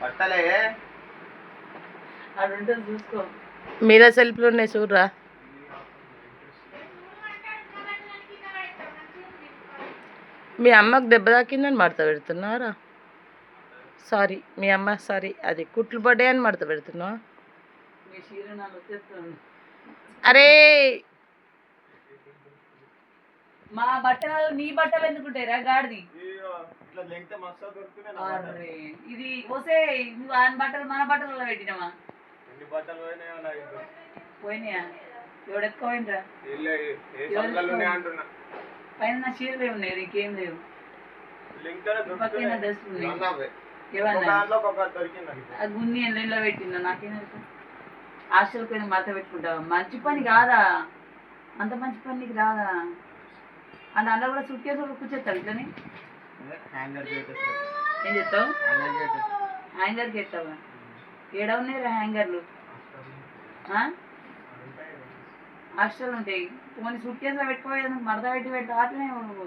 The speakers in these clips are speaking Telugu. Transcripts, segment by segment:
పట్టలే అడుంటే చూసుకో. మీద సెల్ఫ్లు ఉన్నాయి చూడరా. మీ అమ్మకు దెబ్బ తాకిందని మడత పెడుతున్నారా? సారీ మీ అమ్మ సారీ, అది కుట్లు పడ్డాయని మడత పెడుతున్నావా? మీ చీర నాకు వచ్చేస్తుంది. అరే మా బట్టలు నీ బట్టలు ఎందుకుంటారా గాడిది? అరే ఇది వస్తే నువ్వు ఆయన బట్టలు మన బట్టలలో పెట్టినావా? పోయినాయా? ఎవడెత్తుకోపోయినరా? పైన నా చీరలు ఉన్నాయి, ఇంకేం లేవు. పక్కన డ్రెస్ ఉన్నాయి. ఏమన్నా గున్ని ఎల్లులో పెట్టిందా? నాకేం హాస్టల్ పోయిన మాత పెట్టుకుంటావా? మంచి పని కాదా? అంత మంచి పని నీకు రాదా? అండ్ అందులో కూడా సుట్ కేసు కూర్చోస్తాడు ఇట్లని. ఏం చెప్తావు? హ్యాంగర్కి ఎత్తావా? ఏడ ఉన్నాయి హ్యాంగర్లు? హాస్టల్ ఉంటాయి. పోనీ సుట్ కేసులో పెట్టుకోవాలి, మడత పెట్టి పెట్టా అట్లనే నువ్వు.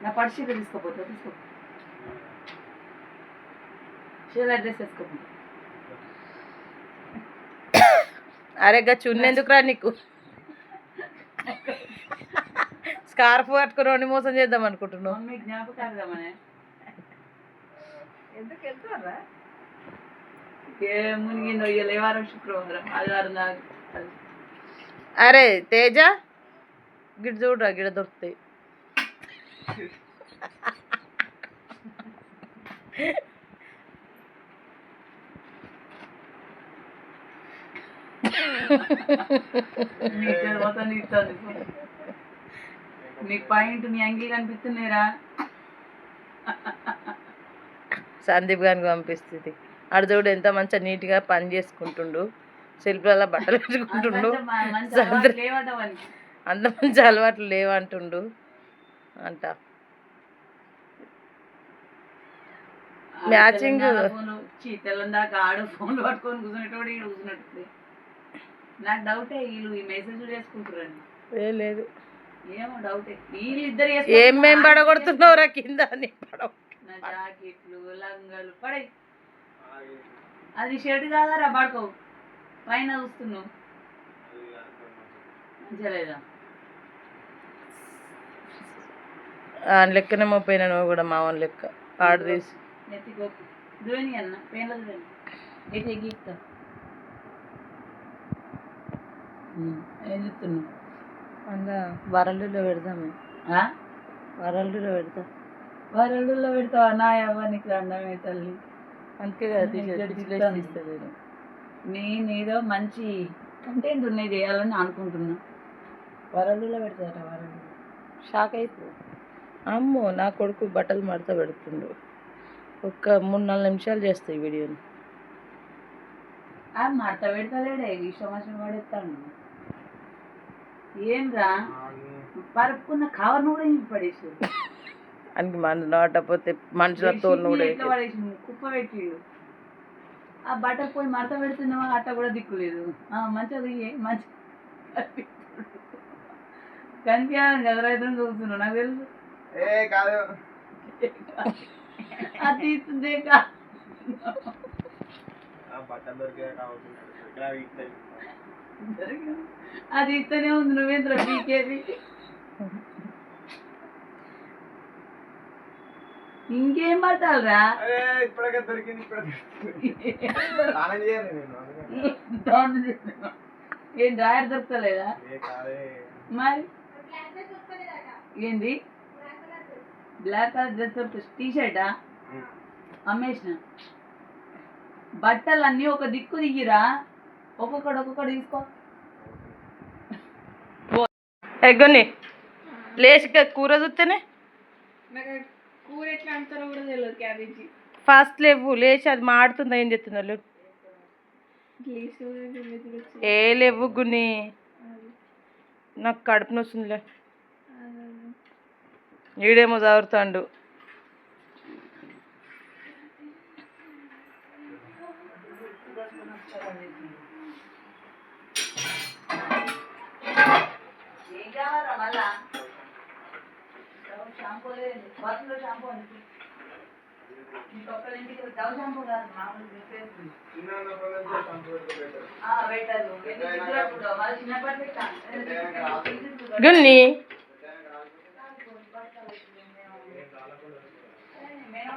నా పట్టు చీర తీసుకోపోతా, తీసుకో. చీర అడ్రస్ వేసుకోపో. అరే గా చున్నెందుకురా నీకు? స్కార్ఫ్ కట్టుకుని మోసం చేద్దాం అనుకుంటున్నావు. మమ్మీ జ్ఞాపకార్థమనే ఎందుకు వెళ్తారా? ఏ మునిగిందో ఇవాళ ఏ వారం? శుక్రవారం, ఆదివారం దాకా. అరే తేజ గిడ చూడరా, గిడ దొరుకుతాయి. నీ పాయింట్ నీ అంగీ కనిపిస్తున్నాయిరా. సందీప్ గారికి పంపిస్తుంది. ఆడ చూడు ఎంత మంచిగా నీట్గా పని చేసుకుంటుండు, సెల్ఫ్లలో బట్టలు పెట్టుకుంటుండు. అంత మంచి అలవాట్లు లేవంటుండు అంట. మ్యాచింగ్ తెల్లం దాకా ఆడు ఫోన్లు పట్టుకొని కూర్చునేటోడు ఈడు కూర్చున్నట్టు. నాకు డౌటే వీళ్ళు ఈ మెసేజ్ చేసుకుంటారని. లేదు ఏమో డౌటే వీళ్ళు ఇద్దరు. ఏమేం పడగొడుతున్నావురా కింద? నా జాకెట్లు లంగాలు పడే. అది షర్ట్ కాదారా పడుకో, పైన చూస్తున్నావు మంచిగా లేదా? లెక్కనే మోపోయినా నువ్వు కూడా మావన్ లెక్క ఆడు తీసి నెత్తికోపు దుని అన్న పెయిన్లో దుని ఎటు ఎగిస్తా. ఏం చెప్తున్నావు? అందా వరల్డ్లో పెడదాము. వరల్డ్లో పెడతా. వరల్డ్లో పెడతావా? నా అవ్వనికి అందమే తల్లి. అందుకే కదా నేనేదో మంచి కంటెంట్ ఉన్నాయి చేయాలని అనుకుంటున్నా. వరల్డ్లో పెడతారా? వరల్డ్ షాక్ అయిపో. అమ్మో నా కొడుకు బట్టలు మడత పెడుతుండు. ఒక్క 3-4 నిమిషాలు చేస్తాయి వీడియోని. మడత పెడతలేడే, ఈ సంవత్సరం పడేస్తాను. ఏం రా పరుపుకున్న కవర్ను కూడా ఇంటి పడేసి అని మన నాటపోతే మనుషుల తోలు కూడా పడేసి కుప్ప పెట్టి. ఆ బట్టలు పోయి మడత పెడుతున్నావా? అట్ట కూడా దిక్కులేదు. మంచిది మంచి కనిపించాలని కదా రైతులు చూస్తున్నావు. నాకు తెలుసు అది తీస్తుందే అది ఇస్తూనే ఉంది. నువ్వేంద్ర పీకేది? ఇంకేం పట్టాలరా? ఏం డ్రాయర్ దొరకలేదా? మరి ఏంది బ్లాక్ కలర్ డ్రెస్ దొరుకుతుంది? టీ షర్టా అమ్మేసిన? బట్టలు అన్నీ ఒక దిక్కు దిగిరా, ఒక్కొక్కడు తీసుకో. ఎగ్గొని లేచి కూర చూస్తేనే కూర ఎట్లా అంటారో కూడా తెలియదు. క్యాబేజీ ఫాస్ట్ లేవు, లేచి అది మాడుతుందా ఏం చెప్తున్నారు? ఏ లేవు గుని, నాకు కడుపు నొస్తుందిలే. ఈడేమో చదువుతాడు. షాంపూ లేదు, బాత్రూంలో షాంపూ ఉంది. మీకు ఒక్క ఇంటికి డవ్ షాంపూ కాదు, మామూలు పెట్టారు. మరి చిన్నప్పటి గున్ని మేము